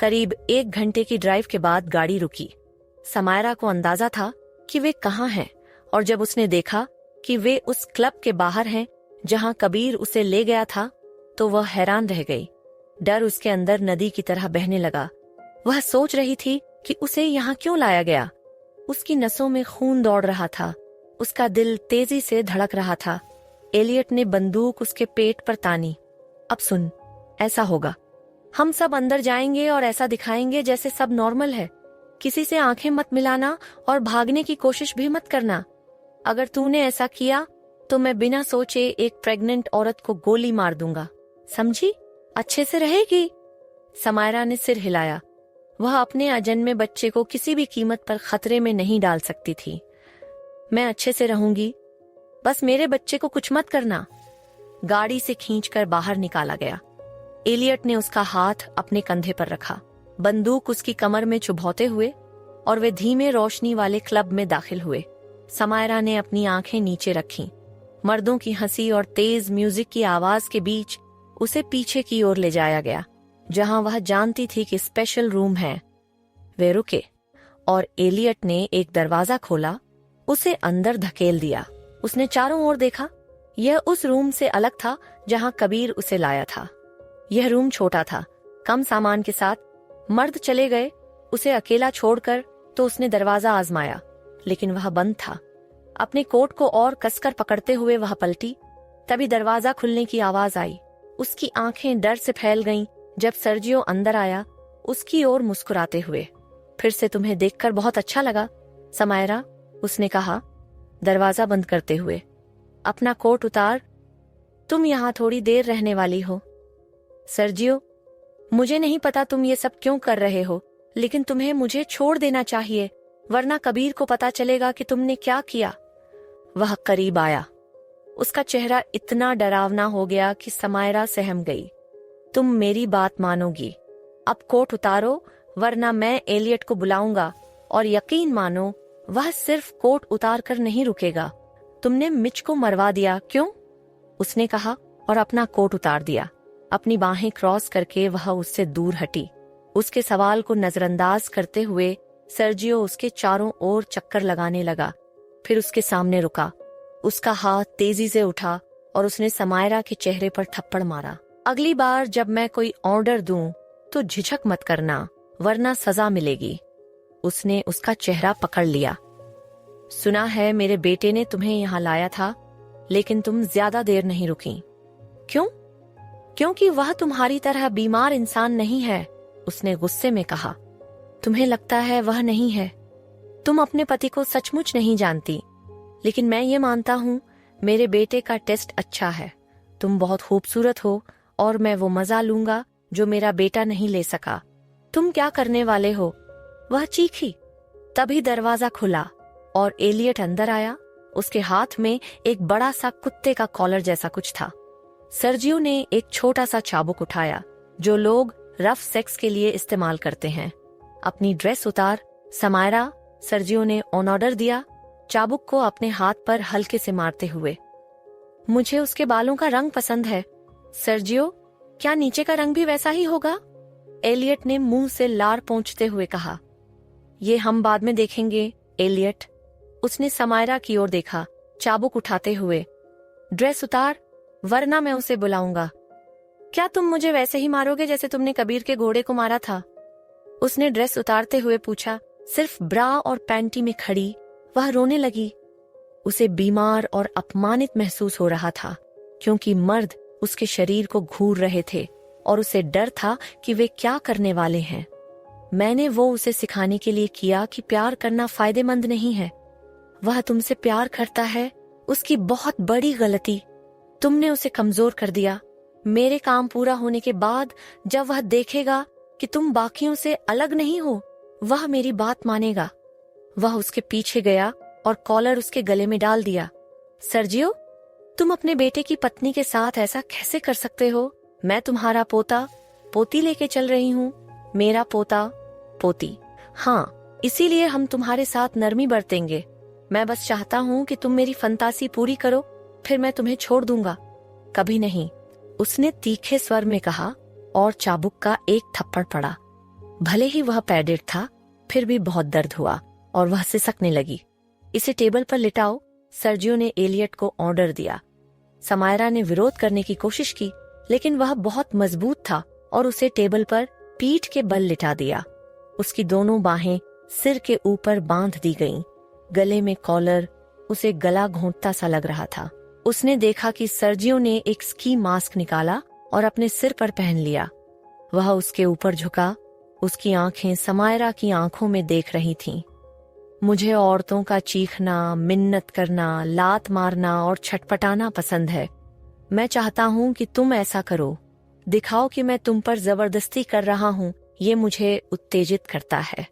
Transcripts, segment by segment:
करीब 1 घंटे की ड्राइव के बाद गाड़ी रुकी। समायरा को अंदाजा था कि वे कहाँ हैं, और जब उसने देखा कि वे उस क्लब के बाहर हैं जहां कबीर उसे ले गया था, तो वह हैरान रह गई। डर उसके अंदर नदी की तरह बहने लगा। वह सोच रही थी कि उसे यहाँ क्यों लाया गया। उसकी नसों में खून दौड़ रहा था, उसका दिल तेजी से धड़क रहा था। एलियट ने बंदूक उसके पेट पर तानी। अब सुन, ऐसा होगा, हम सब अंदर जाएंगे और ऐसा दिखाएंगे जैसे सब नॉर्मल है। किसी से आंखें मत मिलाना और भागने की कोशिश भी मत करना। अगर तूने ऐसा किया तो मैं बिना सोचे एक प्रेग्नेंट औरत को गोली मार दूंगा, समझी? अच्छे से रहेगी? समायरा ने सिर हिलाया। वह अपने अजन्मे बच्चे को किसी भी कीमत पर खतरे में नहीं डाल सकती थी। मैं अच्छे से रहूंगी, बस मेरे बच्चे को कुछ मत करना। गाड़ी से खींचकर बाहर निकाला गया। एलियट ने उसका हाथ अपने कंधे पर रखा, बंदूक उसकी कमर में चुभौते हुए, और वे धीमे रोशनी वाले क्लब में दाखिल हुए। समायरा ने अपनी आंखें नीचे रखीं। मर्दों की हंसी और तेज म्यूजिक की आवाज के बीच उसे पीछे की ओर ले जाया गया, जहां वह जानती थी कि स्पेशल रूम है। वे रुके और एलियट ने एक दरवाजा खोला, उसे अंदर धकेल दिया। उसने चारों ओर देखा। यह उस रूम से अलग था जहां कबीर उसे लाया था। यह रूम छोटा था, कम सामान के साथ। मर्द चले गए उसे अकेला छोड़कर, तो उसने दरवाजा आजमाया, लेकिन वह बंद था। अपने कोट को और कसकर पकड़ते हुए वह पलटी। तभी दरवाजा खुलने की आवाज आई। उसकी आंखें डर से फैल गईं जब सर्जियो अंदर आया, उसकी ओर मुस्कुराते हुए। फिर से तुम्हें देखकर बहुत अच्छा लगा, समायरा, उसने कहा, दरवाजा बंद करते हुए। अपना कोट उतार, तुम यहाँ थोड़ी देर रहने वाली हो। सर्जियो, मुझे नहीं पता तुम ये सब क्यों कर रहे हो, लेकिन तुम्हें मुझे छोड़ देना चाहिए, वरना कबीर को पता चलेगा कि तुमने क्या किया। वह करीब आया। उसका चेहरा इतना डरावना हो गया कि समायरा सहम गई। तुम मेरी बात मानोगी। अब कोट उतारो, वरना मैं एलियट को बुलाऊंगा, और यकीन मानो वह सिर्फ कोट उतार कर नहीं रुकेगा। तुमने मिच को मरवा दिया, क्यों? उसने कहा और अपना कोट उतार दिया। अपनी बाहें क्रॉस करके वह उससे दूर हटी। उसके सवाल को नजरअंदाज करते हुए सर्जियो उसके चारों ओर चक्कर लगाने लगा, फिर उसके सामने रुका। उसका हाथ तेजी से उठा और उसने समायरा के चेहरे पर थप्पड़ मारा। अगली बार जब मैं कोई ऑर्डर दूं तो झिझक मत करना, वरना सजा मिलेगी। उसने उसका चेहरा पकड़ लिया। सुना है मेरे बेटे ने तुम्हें यहाँ लाया था, लेकिन तुम ज्यादा देर नहीं रुकी। क्यों? क्योंकि वह तुम्हारी तरह बीमार इंसान नहीं है, उसने गुस्से में कहा। तुम्हें लगता है वह नहीं है। तुम अपने पति को सचमुच नहीं जानती, लेकिन मैं ये मानता हूँ मेरे बेटे का टेस्ट अच्छा है। तुम बहुत खूबसूरत हो और मैं वो मजा लूंगा जो मेरा बेटा नहीं ले सका। तुम क्या करने वाले हो? वह चीखी। तभी दरवाजा खुला और एलियट अंदर आया। उसके हाथ में एक बड़ा सा कुत्ते का कॉलर जैसा कुछ था। सर्जियो ने एक छोटा सा चाबुक उठाया, जो लोग रफ सेक्स के लिए इस्तेमाल करते हैं। अपनी ड्रेस उतार, समायरा, सर्जियो ने ऑन ऑर्डर दिया, चाबुक को अपने हाथ पर हल्के से मारते हुए। मुझे उसके बालों का रंग पसंद है। सर्जियो, क्या नीचे का रंग भी वैसा ही होगा? एलियट ने मुंह से लार पोंछते हुए कहा। ये हम बाद में देखेंगे, एलियट। उसने समायरा की ओर देखा, चाबुक उठाते हुए। ड्रेस उतार, वरना मैं उसे बुलाऊंगा। क्या तुम मुझे वैसे ही मारोगे जैसे तुमने कबीर के घोड़े को मारा था? उसने ड्रेस उतारते हुए पूछा। सिर्फ ब्रा और पैंटी में खड़ी वह रोने लगी। उसे बीमार और अपमानित महसूस हो रहा था, क्योंकि मर्द उसके शरीर को घूर रहे थे और उसे डर था कि वे क्या करने वाले हैं। मैंने वो उसे सिखाने के लिए किया कि प्यार करना फायदेमंद नहीं है। वह तुमसे प्यार करता है, उसकी बहुत बड़ी गलती। तुमने उसे कमजोर कर दिया। मेरे काम पूरा होने के बाद जब वह देखेगा कि तुम बाकियों से अलग नहीं हो, वह मेरी बात मानेगा। वह उसके पीछे गया और कॉलर उसके गले में डाल दिया। सर्जियो, तुम अपने बेटे की पत्नी के साथ ऐसा कैसे कर सकते हो? मैं तुम्हारा पोता पोती लेके चल रही हूँ। मेरा पोता पोती। हाँ, इसीलिए हम तुम्हारे साथ नरमी बरतेंगे। मैं बस चाहता हूँ कि तुम मेरी फंतासी पूरी करो, फिर मैं तुम्हें छोड़ दूंगा। कभी नहीं, उसने तीखे स्वर में कहा और चाबुक का एक थप्पड़ पड़ा। भले ही वह पैडेड था, फिर भी बहुत दर्द हुआ और वह सिसकने लगी। इसे टेबल पर लिटाओ, सर्जियो ने एलियट को ऑर्डर दिया। समायरा ने विरोध करने की कोशिश की, लेकिन वह बहुत मजबूत था और उसे टेबल पर पीठ के बल लिटा दिया। उसकी दोनों बाहें सिर के ऊपर बांध दी गईं। गले में कॉलर उसे गला घोंटता सा लग रहा था। उसने देखा कि सर्जियो ने एक स्की मास्क निकाला और अपने सिर पर पहन लिया। वह उसके ऊपर झुका। उसकी आंखें समायरा की आंखों में देख रही थीं। मुझे औरतों का चीखना, मिन्नत करना, लात मारना और छटपटाना पसंद है। मैं चाहता हूं कि तुम ऐसा करो। दिखाओ कि मैं तुम पर जबरदस्ती कर रहा हूं। ये मुझे उत्तेजित करता है।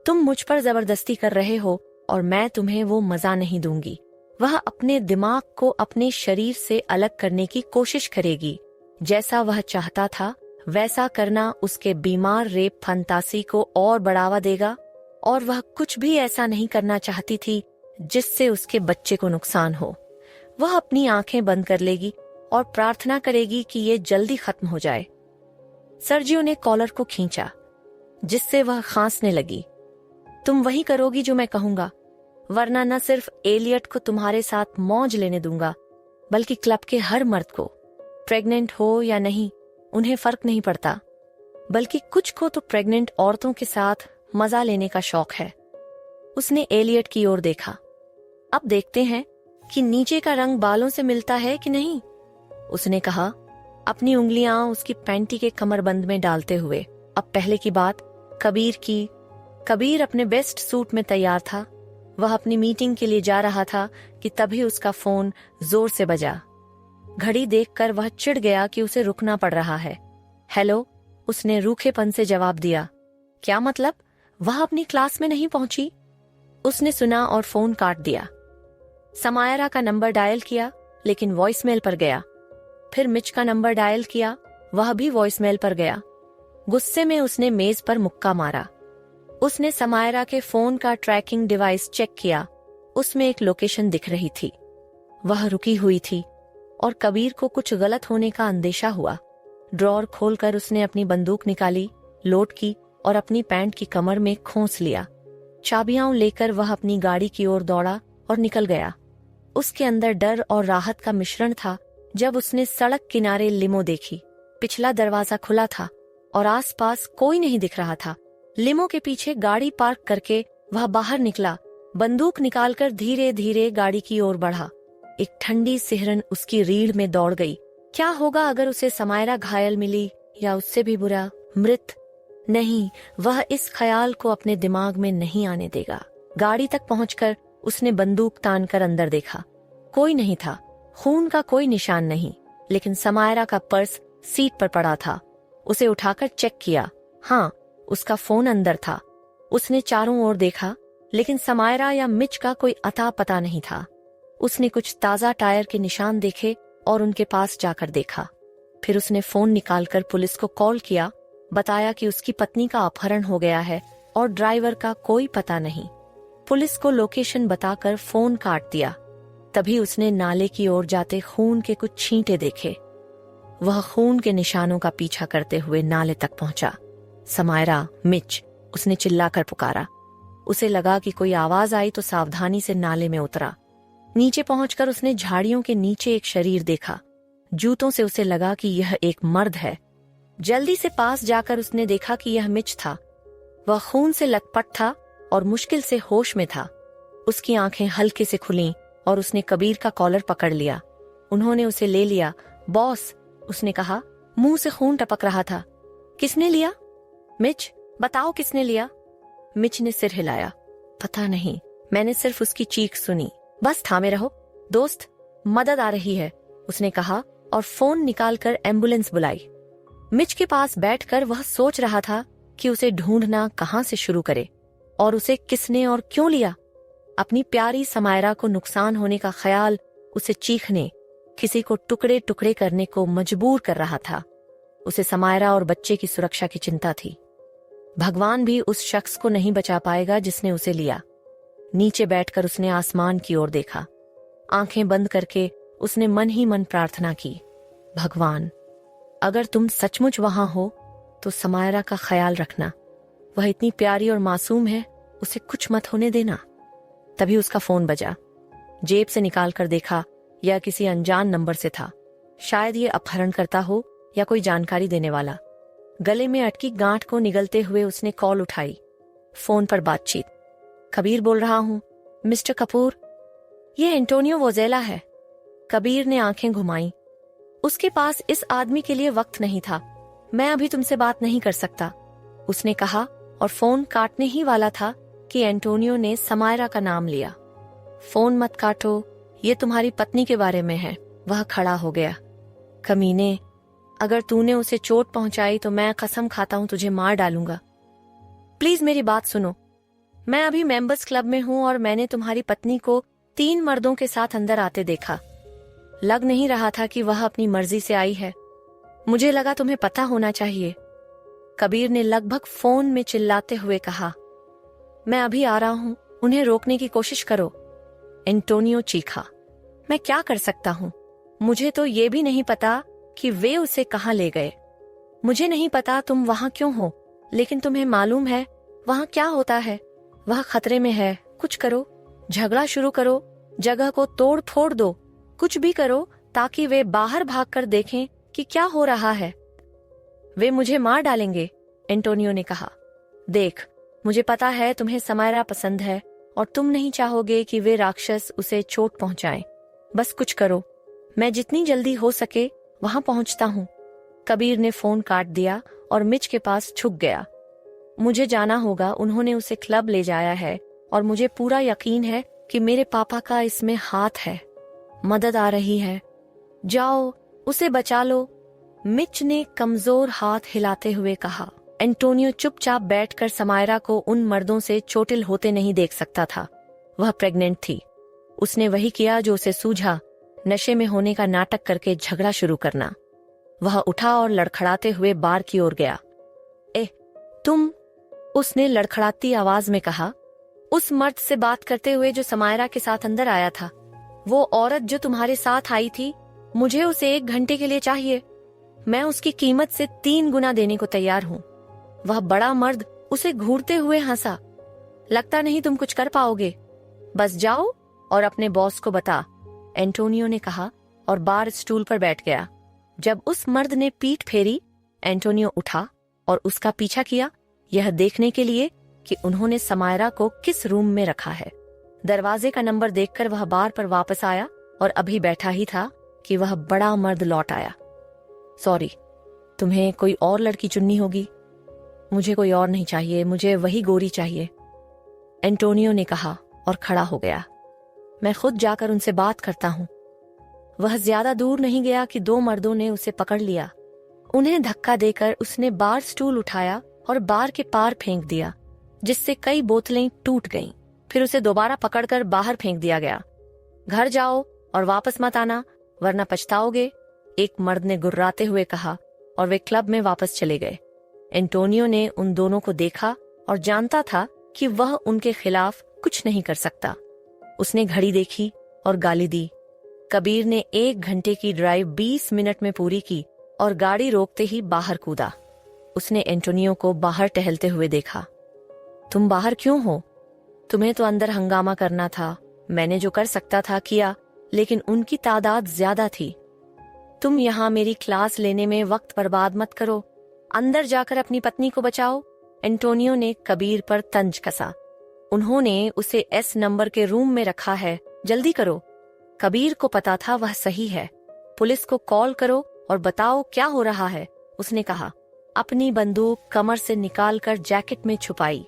तुम मुझ पर जबरदस्ती कर रहे हो और मैं तुम्हें वो मजा नहीं दूंगी। वह अपने दिमाग को अपने शरीर से अलग करने की कोशिश करेगी। जैसा वह चाहता था वैसा करना उसके बीमार रेप फंतासी को और बढ़ावा देगा, और वह कुछ भी ऐसा नहीं करना चाहती थी जिससे उसके बच्चे को नुकसान हो। वह अपनी आंखें बंद कर लेगी और प्रार्थना करेगी कि ये जल्दी खत्म हो जाए। सर्जियो ने कॉलर को खींचा, जिससे वह खांसने लगी। तुम वही करोगी जो मैं कहूंगा, वरना न सिर्फ एलियट को तुम्हारे साथ मौज लेने दूंगा, बल्कि क्लब के हर मर्द को। प्रेग्नेंट हो या नहीं, उन्हें फर्क नहीं पड़ता, बल्कि कुछ को तो प्रेग्नेंट औरतों के साथ मजा लेने का शौक है। उसने एलियट की ओर देखा। अब देखते हैं कि नीचे का रंग बालों से मिलता है कि नहीं, उसने कहा, अपनी उंगलियां उसकी पैंटी के कमरबंद में डालते हुए। अब पहले की बात कबीर की। कबीर अपने बेस्ट सूट में तैयार था। वह अपनी मीटिंग के लिए जा रहा था कि तभी उसका फोन जोर से बजा। घड़ी देखकर वह चिढ़ गया कि उसे रुकना पड़ रहा है। हेलो, उसने रूखेपन से जवाब दिया। क्या मतलब? वह अपनी क्लास में नहीं पहुंची? उसने सुना और फोन काट दिया। समायरा का नंबर डायल किया, लेकिन वॉइसमेल पर गया। फिर मिच का नंबर डायल किया, वह भी वॉइसमेल पर गया। गुस्से में उसने मेज पर मुक्का मारा। उसने समायरा के फोन का ट्रैकिंग डिवाइस चेक किया। उसमें एक लोकेशन दिख रही थी। वह रुकी हुई थी और कबीर को कुछ गलत होने का अंदेशा हुआ। ड्रॉर खोलकर उसने अपनी बंदूक निकाली, लोड की और अपनी पैंट की कमर में खोंस लिया। चाबियां लेकर वह अपनी गाड़ी की ओर दौड़ा और निकल गया। उसके अंदर डर और राहत का मिश्रण था जब उसने सड़क किनारे लिमो देखी। पिछला दरवाजा खुला था और आसपास कोई नहीं दिख रहा था। लिमो के पीछे गाड़ी पार्क करके वह बाहर निकला। बंदूक निकालकर धीरे धीरे गाड़ी की ओर बढ़ा। एक ठंडी सिहरन उसकी रीढ़ में दौड़ गई। क्या होगा अगर उसे समायरा घायल मिली, या उससे भी बुरा, मृत? नहीं, वह इस ख्याल को अपने दिमाग में नहीं आने देगा। गाड़ी तक पहुंचकर उसने बंदूक तानकर अंदर देखा। कोई नहीं था, खून का कोई निशान नहीं, लेकिन समायरा का पर्स सीट पर पड़ा था। उसे उठाकर चेक किया। हाँ, उसका फोन अंदर था। उसने चारों ओर देखा, लेकिन समायरा या मिच का कोई अता पता नहीं था। उसने कुछ ताजा टायर के निशान देखे और उनके पास जाकर देखा। फिर उसने फोन निकालकर पुलिस को कॉल किया, बताया कि उसकी पत्नी का अपहरण हो गया है और ड्राइवर का कोई पता नहीं। पुलिस को लोकेशन बताकर फोन काट दिया। तभी उसने नाले की ओर जाते खून के कुछ छींटे देखे। वह खून के निशानों का पीछा करते हुए नाले तक पहुंचा। समायरा, मिच, उसने चिल्लाकर पुकारा। उसे लगा कि कोई आवाज आई तो सावधानी से नाले में उतरा। नीचे पहुंचकर उसने झाड़ियों के नीचे एक शरीर देखा। जूतों से उसे लगा कि यह एक मर्द है। जल्दी से पास जाकर उसने देखा कि यह मिच था। वह खून से लथपथ था और मुश्किल से होश में था। उसकी आंखें हल्के से खुलीं और उसने कबीर का कॉलर पकड़ लिया। उन्होंने उसे ले लिया। बॉस, उसने कहा, मुंह से खून टपक रहा था। किसने लिया? मिच, बताओ किसने लिया? मिच ने सिर हिलाया। पता नहीं, मैंने सिर्फ उसकी चीख सुनी। बस थामे रहो दोस्त, मदद आ रही है, उसने कहा और फोन निकालकर एम्बुलेंस बुलाई। मिच के पास बैठकर वह सोच रहा था कि उसे ढूंढना कहां से शुरू करे और उसे किसने और क्यों लिया। अपनी प्यारी समायरा को नुकसान होने का ख्याल उसे चीखने, किसी को टुकड़े टुकड़े करने को मजबूर कर रहा था। उसे समायरा और बच्चे की सुरक्षा की चिंता थी। भगवान भी उस शख्स को नहीं बचा पाएगा जिसने उसे लिया। नीचे बैठकर उसने आसमान की ओर देखा। आंखें बंद करके उसने मन ही मन प्रार्थना की, भगवान, अगर तुम सचमुच वहां हो तो समायरा का ख्याल रखना। वह इतनी प्यारी और मासूम है, उसे कुछ मत होने देना। तभी उसका फोन बजा। जेब से निकाल कर देखा, यह किसी अनजान नंबर से था। शायद ये अपहरणकर्ता हो या कोई जानकारी देने वाला। गले में अटकी गांठ को निगलते हुए उसने कॉल उठाई। फोन पर बातचीत। कबीर बोल रहा हूं, मिस्टर कपूर, ये एंटोनियो वोजेला है। कबीर ने आंखें घुमाई। उसके पास इस आदमी के लिए वक्त नहीं था। मैं अभी तुमसे बात नहीं कर सकता, उसने कहा और फोन काटने ही वाला था कि एंटोनियो ने समायरा का नाम लिया। फोन मत काटो, ये तुम्हारी पत्नी के बारे में है। वह खड़ा हो गया। कमीने, अगर तूने उसे चोट पहुंचाई तो मैं कसम खाता हूं तुझे मार डालूंगा। प्लीज मेरी बात सुनो। मैं अभी मेंबर्स क्लब में हूं और मैंने तुम्हारी पत्नी को 3 मर्दों के साथ अंदर आते देखा। लग नहीं रहा था कि वह अपनी मर्जी से आई है। मुझे लगा तुम्हें पता होना चाहिए। कबीर ने लगभग फोन में चिल्लाते हुए कहा। मैं अभी आ रहा हूं, उन्हें रोकने की कोशिश करो। एंटोनियो चीखा। मैं क्या कर सकता हूं? मुझे तो ये भी नहीं पता कि वे उसे कहां ले गए। मुझे नहीं पता तुम वहां क्यों हो, लेकिन तुम्हें मालूम है वहां क्या होता है। वह खतरे में है। कुछ करो, झगड़ा शुरू करो, जगह को तोड़ फोड़ दो, कुछ भी करो ताकि वे बाहर भागकर देखें कि क्या हो रहा है। वे मुझे मार डालेंगे, एंटोनियो ने कहा। देख, मुझे पता है तुम्हें समायरा पसंद है और तुम नहीं चाहोगे कि वे राक्षस उसे चोट पहुंचाएं। बस कुछ करो, मैं जितनी जल्दी हो सके वहां पहुंचता हूं। कबीर ने फोन काट दिया और मिच के पास झुक गया। मुझे जाना होगा, उन्होंने उसे क्लब ले जाया है और मुझे पूरा यकीन है कि मेरे पापा का इसमें हाथ है। मदद आ रही है, जाओ उसे बचा लो, मिच ने कमजोर हाथ हिलाते हुए कहा। एंटोनियो चुपचाप बैठकर समायरा को उन मर्दों से चोटिल होते नहीं देख सकता था। वह प्रेग्नेंट थी। उसने वही किया जो उसे सूझा, नशे में होने का नाटक करके झगड़ा शुरू करना। वह उठा और लड़खड़ाते हुए बार की ओर गया। तुम, उसने लड़खड़ाती आवाज में कहा, उस मर्द से बात करते हुए जो समायरा के साथ अंदर आया था। वो औरत जो तुम्हारे साथ आई थी, मुझे उसे 1 घंटे के लिए चाहिए। मैं उसकी कीमत से 3 गुना देने को तैयार हूँ। वह बड़ा मर्द उसे घूरते हुए हंसा। लगता नहीं तुम कुछ कर पाओगे। बस जाओ और अपने बॉस को बता, एंटोनियो ने कहा और बार स्टूल पर बैठ गया। जब उस मर्द ने पीठ फेरी, एंटोनियो उठा और उसका पीछा किया, यह देखने के लिए कि उन्होंने समायरा को किस रूम में रखा है। दरवाजे का नंबर देखकर वह बार पर वापस आया और अभी बैठा ही था कि वह बड़ा मर्द लौट आया। सॉरी, तुम्हें कोई और लड़की चुननी होगी। मुझे कोई और नहीं चाहिए, मुझे वही गोरी चाहिए, एंटोनियो ने कहा और खड़ा हो गया। मैं खुद जाकर उनसे बात करता हूँ। वह ज्यादा दूर नहीं गया कि 2 मर्दों ने उसे पकड़ लिया। उन्हें धक्का देकर उसने बार स्टूल उठाया और बार के पार फेंक दिया, जिससे कई बोतलें टूट गईं। फिर उसे दोबारा पकड़कर बाहर फेंक दिया गया। घर जाओ और वापस मत आना, वरना पछताओगे, एक मर्द ने गुर्राते हुए कहा और वे क्लब में वापस चले गए। एंटोनियो ने उन दोनों को देखा और जानता था कि वह उनके खिलाफ कुछ नहीं कर सकता। उसने घड़ी देखी और गाली दी। कबीर ने 1 घंटे की ड्राइव 20 मिनट में पूरी की और गाड़ी रोकते ही बाहर कूदा। उसने एंटोनियो को बाहर टहलते हुए देखा। तुम बाहर क्यों हो? तुम्हें तो अंदर हंगामा करना था। मैंने जो कर सकता था किया, लेकिन उनकी तादाद ज्यादा थी। तुम यहाँ मेरी क्लास लेने में वक्त बर्बाद मत करो। अंदर जाकर अपनी पत्नी को बचाओ। एंटोनियो ने कबीर पर तंज कसा। उन्होंने उसे S नंबर के रूम में रखा है, जल्दी करो। कबीर को पता था वह सही है। पुलिस को कॉल करो और बताओ क्या हो रहा है, उसने कहा। अपनी बंदूक कमर से निकालकर जैकेट में छुपाई।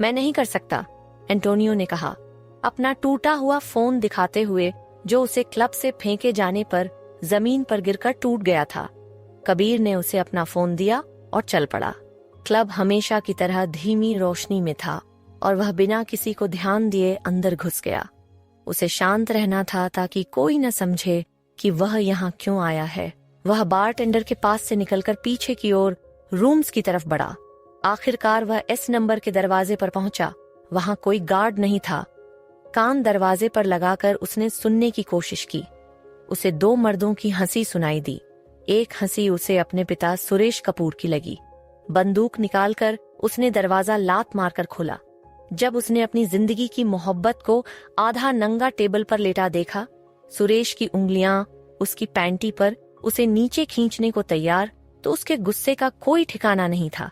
मैं नहीं कर सकता, एंटोनियो ने कहा, अपना टूटा हुआ फोन दिखाते हुए, जो उसे क्लब से फेंके जाने पर जमीन पर गिरकर टूट गया था। कबीर ने उसे अपना फोन दिया और चल पड़ा। क्लब हमेशा की तरह धीमी रोशनी में था और वह बिना किसी को ध्यान दिए अंदर घुस गया। उसे शांत रहना था ताकि कोई न समझे कि वह यहाँ क्यों आया है। वह बारटेंडर के पास से निकलकर पीछे की ओर रूम्स की तरफ बढ़ा। आखिरकार वह S नंबर के दरवाजे पर पहुंचा। वहां कोई गार्ड नहीं था। कान दरवाजे पर लगाकर उसने सुनने की कोशिश की। उसे 2 मर्दों की हंसी सुनाई दी। एक हंसी उसे अपने पिता सुरेश कपूर की लगी। बंदूक निकालकर उसने दरवाजा लात मारकर खोला। जब उसने अपनी जिंदगी की मोहब्बत को आधा नंगा टेबल पर लेटा देखा, सुरेश की उंगलियां उसकी पैंटी पर उसे नीचे खींचने को तैयार, तो उसके गुस्से का कोई ठिकाना नहीं था।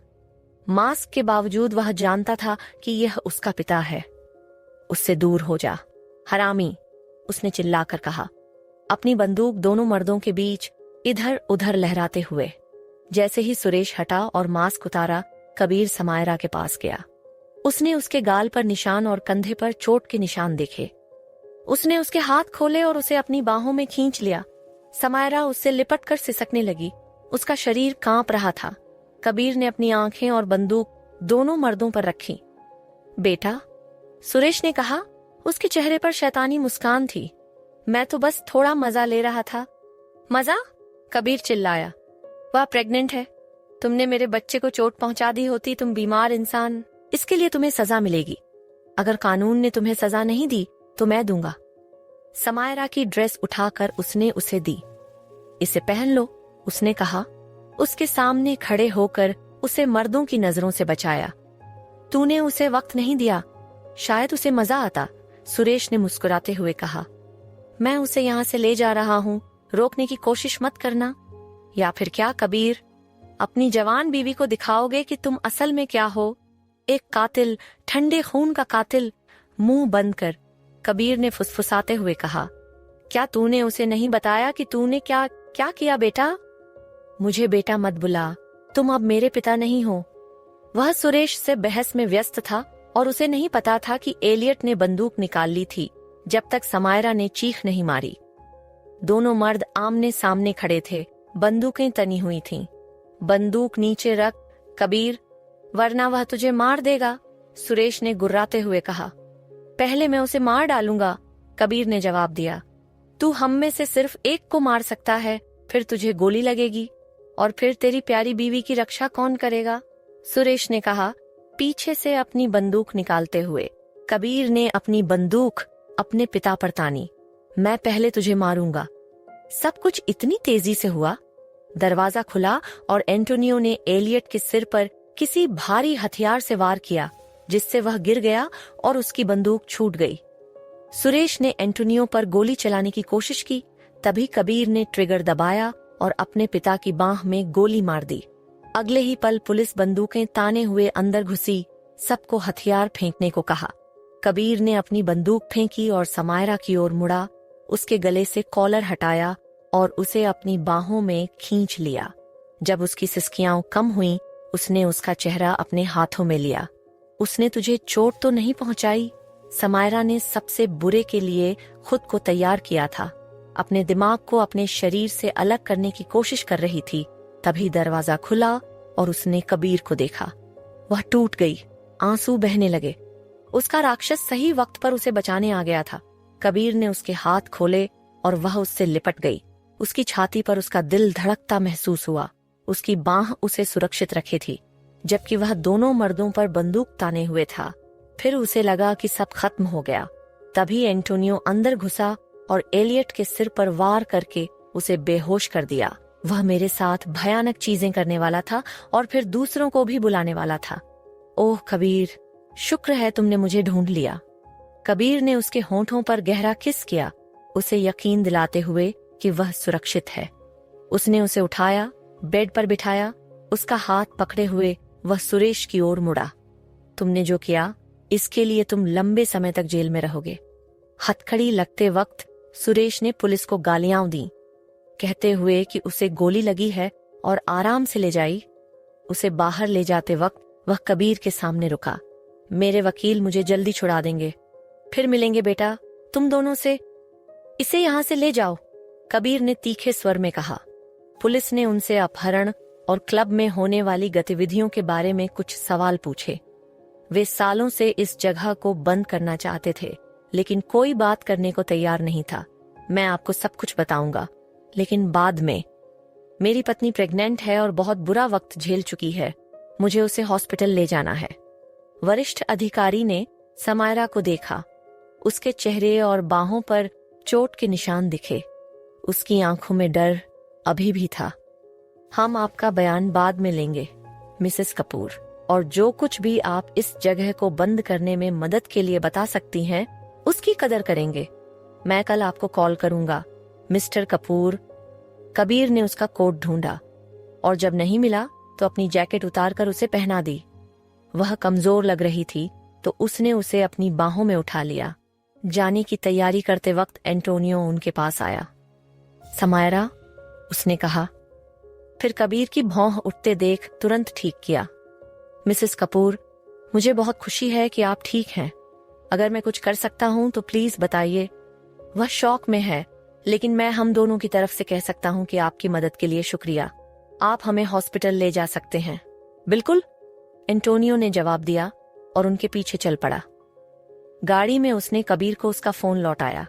मास्क के बावजूद वह जानता था कि यह उसका पिता है। उससे दूर हो जा, हरामी, उसने चिल्लाकर कहा, अपनी बंदूक दोनों मर्दों के बीच इधर उधर लहराते हुए। जैसे ही सुरेश हटा और मास्क उतारा, कबीर समायरा के पास गया। उसने उसके गाल पर निशान और कंधे पर चोट के निशान देखे। उसने उसके हाथ खोले और उसे अपनी बाहों में खींच लिया। समायरा उससे लिपट कर सिसकने लगी। उसका शरीर कांप रहा था। कबीर ने अपनी आंखें और बंदूक दोनों मर्दों पर रखी। बेटा, सुरेश ने कहा। उसके चेहरे पर शैतानी मुस्कान थी। मैं तो बस थोड़ा मजा ले रहा था। मजा? कबीर चिल्लाया। वह प्रेग्नेंट है। तुमने मेरे बच्चे को चोट पहुंचा दी होती, तुम बीमार इंसान। इसके लिए तुम्हें सजा मिलेगी। अगर कानून ने तुम्हें सजा नहीं दी तो मैं दूंगा। समायरा की ड्रेस उठाकर उसने उसे दी। इसे पहन लो, उसने कहा। उसके सामने खड़े होकर उसे मर्दों की नजरों से बचाया। तूने उसे वक्त नहीं दिया, शायद उसे मजा आता, सुरेश ने मुस्कुराते हुए कहा। मैं उसे यहाँ से ले जा रहा हूँ, रोकने की कोशिश मत करना। या फिर क्या कबीर, अपनी जवान बीवी को दिखाओगे कि तुम असल में क्या हो? एक कातिल, ठंडे खून का कातिल। मुंह बंद कर, कबीर ने फुसफुसाते हुए कहा। क्या तूने उसे नहीं बताया कि तूने क्या क्या किया? बेटा, मुझे बेटा मत बुला, तुम अब मेरे पिता नहीं हो। वह सुरेश से बहस में व्यस्त था और उसे नहीं पता था कि एलियट ने बंदूक निकाल ली थी जब तक समायरा ने चीख नहीं मारी। दोनों मर्द आमने सामने खड़े थे, बंदूकें तनी हुई थीं। बंदूक नीचे रख कबीर, वरना वह तुझे मार देगा, सुरेश ने गुर्राते हुए कहा। पहले मैं उसे मार डालूंगा, कबीर ने जवाब दिया। तू हम में से सिर्फ एक को मार सकता है, फिर तुझे गोली लगेगी और फिर तेरी प्यारी बीवी की रक्षा कौन करेगा? सुरेश ने कहा, पीछे से अपनी बंदूक निकालते हुए। कबीर ने अपनी बंदूक अपने पिता पर तानी। मैं पहले तुझे मारूंगा। सब कुछ इतनी तेजी से हुआ। दरवाजा खुला और एंटोनियो ने एलियट के सिर पर किसी भारी हथियार से वार किया, जिससे वह गिर गया और उसकी बंदूक छूट गई। सुरेश ने एंटोनियो पर गोली चलाने की कोशिश की, तभी कबीर ने ट्रिगर दबाया और अपने पिता की बांह में गोली मार दी। अगले ही पल पुलिस बंदूकें ताने हुए अंदर घुसी, सबको हथियार फेंकने को कहा। कबीर ने अपनी बंदूक फेंकी और समायरा की ओर मुड़ा, उसके गले से कॉलर हटाया और उसे अपनी बाहों में खींच लिया। जब उसकी सिसकियां कम हुईं, उसने उसका चेहरा अपने हाथों में लिया। उसने तुझे चोट तो नहीं पहुंचाई? समायरा ने सबसे बुरे के लिए खुद को तैयार किया था। अपने दिमाग को अपने शरीर से अलग करने की कोशिश कर रही थी। तभी दरवाजा खुला और उसने कबीर को देखा। वह टूट गई, आंसू बहने लगे। उसका राक्षस सही वक्त पर उसे बचाने आ गया था। कबीर ने उसके हाथ खोले और वह उससे लिपट गई। उसकी छाती पर उसका दिल धड़कता महसूस हुआ। उसकी बांह उसे सुरक्षित रखे थी, जबकि वह दोनों मर्दों पर बंदूक ताने हुए था। फिर उसे लगा कि सब खत्म हो गया। तभी एंटोनियो अंदर घुसा और एलियट के सिर पर वार करके उसे बेहोश कर दिया। वह मेरे साथ भयानक चीजें करने वाला था और फिर दूसरों को भी बुलाने वाला था। ओह कबीर, शुक्र है तुमने मुझे ढूंढ लिया। कबीर ने उसके होंठों पर गहरा किस किया, उसे यकीन दिलाते हुए कि वह सुरक्षित है। उसने उसे उठाया, बेड पर बिठाया। उसका हाथ पकड़े हुए वह सुरेश की ओर मुड़ा। तुमने जो किया, इसके लिए तुम लंबे समय तक जेल में रहोगे। हथकड़ी लगते वक्त सुरेश ने पुलिस को गालियां दी, कहते हुए कि उसे गोली लगी है और आराम से ले जाई। उसे बाहर ले जाते वक्त वह कबीर के सामने रुका। मेरे वकील मुझे जल्दी छुड़ा देंगे, फिर मिलेंगे बेटा तुम दोनों से। इसे यहाँ से ले जाओ, कबीर ने तीखे स्वर में कहा। पुलिस ने उनसे अपहरण और क्लब में होने वाली गतिविधियों के बारे में कुछ सवाल पूछे। वे सालों से इस जगह को बंद करना चाहते थे, लेकिन कोई बात करने को तैयार नहीं था। मैं आपको सब कुछ बताऊंगा, लेकिन बाद में। मेरी पत्नी प्रेग्नेंट है और बहुत बुरा वक्त झेल चुकी है। मुझे उसे हॉस्पिटल ले जाना है। वरिष्ठ अधिकारी ने समायरा को देखा। उसके चेहरे और बाहों पर चोट के निशान दिखे। उसकी आंखों में डर अभी भी था। हम आपका बयान बाद में लेंगे। मिसेस कपूर, और जो कुछ भी आप इस जगह को बंद करने में मदद के लिए बता सकती हैं, उसकी कदर करेंगे। मैं कल आपको कॉल करूंगा, मिस्टर कपूर। कबीर ने उसका कोट ढूंढा और जब नहीं मिला तो अपनी जैकेट उतारकर उसे पहना दी। वह कमजोर लग रही थी तो उसने उसे अपनी बाहों में उठा लिया। जाने की तैयारी करते वक्त एंटोनियो उनके पास आया। समायरा, उसने कहा, फिर कबीर की भौं उठते देख तुरंत ठीक किया। मिसेस कपूर, मुझे बहुत खुशी है कि आप ठीक हैं। अगर मैं कुछ कर सकता हूं तो प्लीज बताइए। वह शौक में है, लेकिन मैं हम दोनों की तरफ से कह सकता हूं कि आपकी मदद के लिए शुक्रिया। आप हमें हॉस्पिटल ले जा सकते हैं। बिल्कुल, एंटोनियो ने जवाब दिया और उनके पीछे चल पड़ा। गाड़ी में उसने कबीर को उसका फोन लौटाया।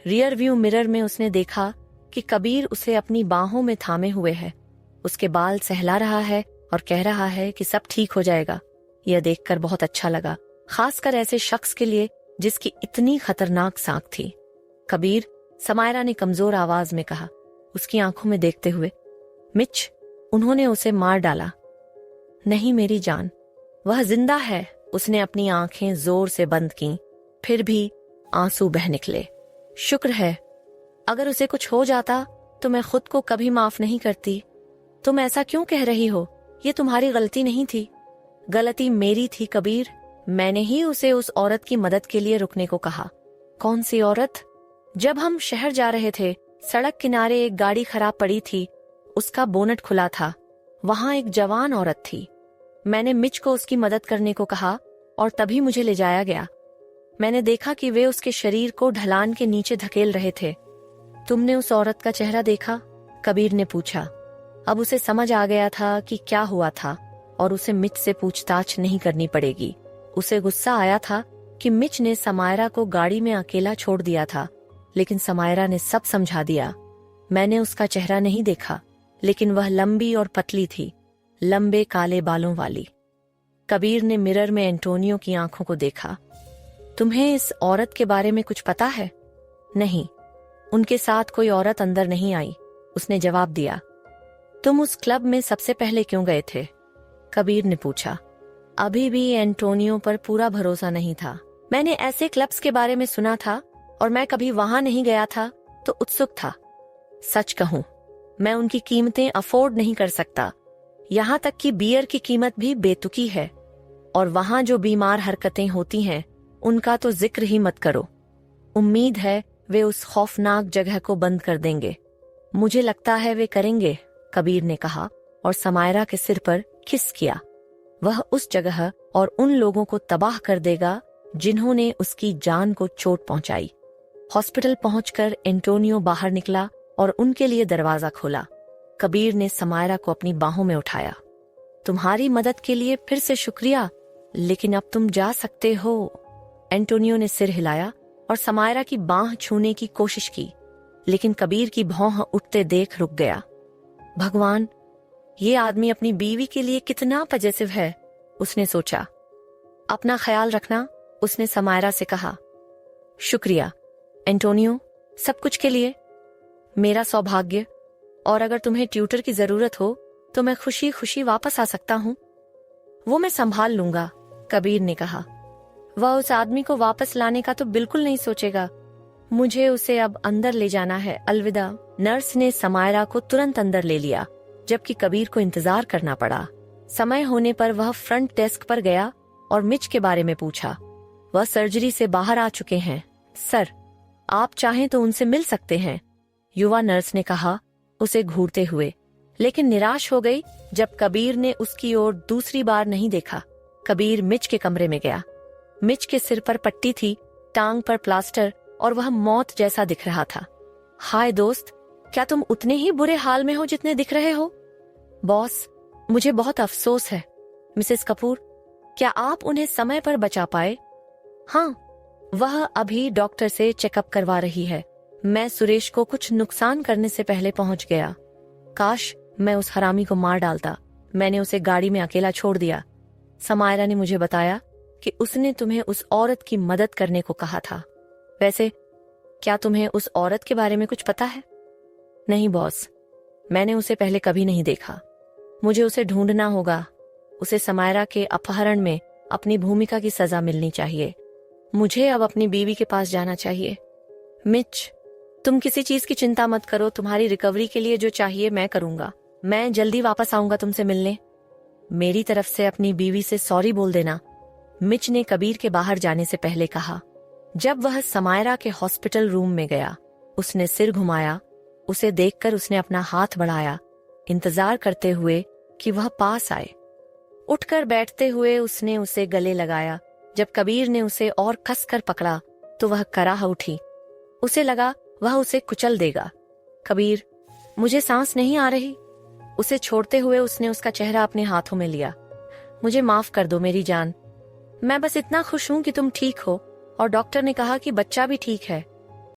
रियर व्यू मिरर में उसने देखा कि कबीर उसे अपनी बाहों में थामे हुए है, उसके बाल सहला रहा है और कह रहा है कि सब ठीक हो जाएगा। यह देखकर बहुत अच्छा लगा, खासकर ऐसे शख्स के लिए जिसकी इतनी खतरनाक साख थी। कबीर, समायरा ने कमजोर आवाज में कहा, उसकी आंखों में देखते हुए। मिच, उन्होंने उसे मार डाला। नहीं मेरी जान, वह जिंदा है। उसने अपनी आंखें जोर से बंद की, फिर भी आंसू बह निकले। शुक्र है, अगर उसे कुछ हो जाता तो मैं खुद को कभी माफ नहीं करती। तुम ऐसा क्यों कह रही हो? ये तुम्हारी गलती नहीं थी। गलती मेरी थी कबीर, मैंने ही उसे उस औरत की मदद के लिए रुकने को कहा। कौन सी औरत? जब हम शहर जा रहे थे, सड़क किनारे एक गाड़ी खराब पड़ी थी, उसका बोनट खुला था। वहां एक जवान औरत थी। मैंने मिच को उसकी मदद करने को कहा और तभी मुझे ले जाया गया। मैंने देखा कि वे उसके शरीर को ढलान के नीचे धकेल रहे थे। तुमने उस औरत का चेहरा देखा? कबीर ने पूछा। अब उसे समझ आ गया था कि क्या हुआ था और उसे मिच से पूछताछ नहीं करनी पड़ेगी। उसे गुस्सा आया था कि मिच ने समायरा को गाड़ी में अकेला छोड़ दिया था, लेकिन समायरा ने सब समझा दिया। मैंने उसका चेहरा नहीं देखा, लेकिन वह लंबी और पतली थी, लंबे काले बालों वाली। कबीर ने मिरर में एंटोनियो की आंखों को देखा। तुम्हें इस औरत के बारे में कुछ पता है? नहीं, उनके साथ कोई औरत अंदर नहीं आई, उसने जवाब दिया। तुम उस क्लब में सबसे पहले क्यों गए थे? कबीर ने पूछा। अभी भी एंटोनियो पर पूरा भरोसा नहीं था। मैंने ऐसे क्लब्स के बारे में सुना था और मैं कभी वहां नहीं गया था तो उत्सुक था। सच कहूं, मैं उनकी कीमतें अफोर्ड नहीं कर सकता। यहाँ तक कि बियर की कीमत भी बेतुकी है, और वहां जो बीमार हरकतें होती हैं उनका तो जिक्र ही मत करो। उम्मीद है वे उस खौफनाक जगह को बंद कर देंगे। मुझे लगता है वे करेंगे, कबीर ने कहा और समायरा के सिर पर किस किया। वह उस जगह और उन लोगों को तबाह कर देगा जिन्होंने उसकी जान को चोट पहुंचाई। हॉस्पिटल पहुंचकर एंटोनियो बाहर निकला और उनके लिए दरवाजा खोला। कबीर ने समायरा को अपनी बाहों में उठाया। तुम्हारी मदद के लिए फिर से शुक्रिया, लेकिन अब तुम जा सकते हो। एंटोनियो ने सिर हिलाया और समायरा की बाह छूने की कोशिश की, लेकिन कबीर की भौं उठते देख रुक गया। भगवान, ये आदमी अपनी बीवी के लिए कितना पजेसिव है, उसने सोचा। अपना ख्याल रखना, उसने समायरा से कहा। शुक्रिया एंटोनियो, सब कुछ के लिए। मेरा सौभाग्य, और अगर तुम्हें ट्यूटर की जरूरत हो तो मैं खुशी खुशी वापस आ सकता हूँ। वो मैं संभाल लूंगा, कबीर ने कहा। वह उस आदमी को वापस लाने का तो बिल्कुल नहीं सोचेगा। मुझे उसे अब अंदर ले जाना है, अलविदा। नर्स ने समायरा को तुरंत अंदर ले लिया, जबकि कबीर को इंतजार करना पड़ा। समय होने पर वह फ्रंट डेस्क पर गया और मिच के बारे में पूछा। वह सर्जरी से बाहर आ चुके हैं, सर। आप चाहें तो उनसे मिल सकते हैं, युवा नर्स ने कहा, उसे घूरते हुए, लेकिन निराश हो गई जब कबीर ने उसकी ओर दूसरी बार नहीं देखा। कबीर मिच के कमरे में गया। मिच के सिर पर पट्टी थी, टांग पर प्लास्टर, और वह मौत जैसा दिख रहा था। हाय दोस्त, क्या तुम उतने ही बुरे हाल में हो जितने दिख रहे हो? बॉस, मुझे बहुत अफसोस है। मिसेस कपूर, क्या आप उन्हें समय पर बचा पाए? हाँ, वह अभी डॉक्टर से चेकअप करवा रही है। मैं सुरेश को कुछ नुकसान करने से पहले पहुंच गया। काश मैं उस हरामी को मार डालता। मैंने उसे गाड़ी में अकेला छोड़ दिया। समायरा ने मुझे बताया कि उसने तुम्हें उस औरत की मदद करने को कहा था। वैसे क्या तुम्हें उस औरत के बारे में कुछ पता है? नहीं बॉस, मैंने उसे पहले कभी नहीं देखा। मुझे उसे ढूंढना होगा। उसे समायरा के अपहरण में अपनी भूमिका की सजा मिलनी चाहिए। मुझे अब अपनी बीवी के पास जाना चाहिए। मिच, तुम किसी चीज की चिंता मत करो, तुम्हारी रिकवरी के लिए जो चाहिए मैं करूंगा। मैं जल्दी वापस आऊंगा तुमसे मिलने। मेरी तरफ से अपनी बीवी से सॉरी बोल देना, मिच ने कबीर के बाहर जाने से पहले कहा। जब वह समायरा के हॉस्पिटल रूम में गया, उसने सिर घुमाया। उसे देखकर उसने अपना हाथ बढ़ाया, इंतजार करते हुए कि वह पास आए। उठकर बैठते हुए उसने उसे गले लगाया। जब कबीर ने उसे और कसकर पकड़ा तो वह कराह उठी। उसे लगा वह उसे कुचल देगा। कबीर, मुझे सांस नहीं आ रही। उसे छोड़ते हुए उसने उसका चेहरा अपने हाथों में लिया। मुझे माफ कर दो मेरी जान, मैं बस इतना खुश हूं कि तुम ठीक हो और डॉक्टर ने कहा कि बच्चा भी ठीक है।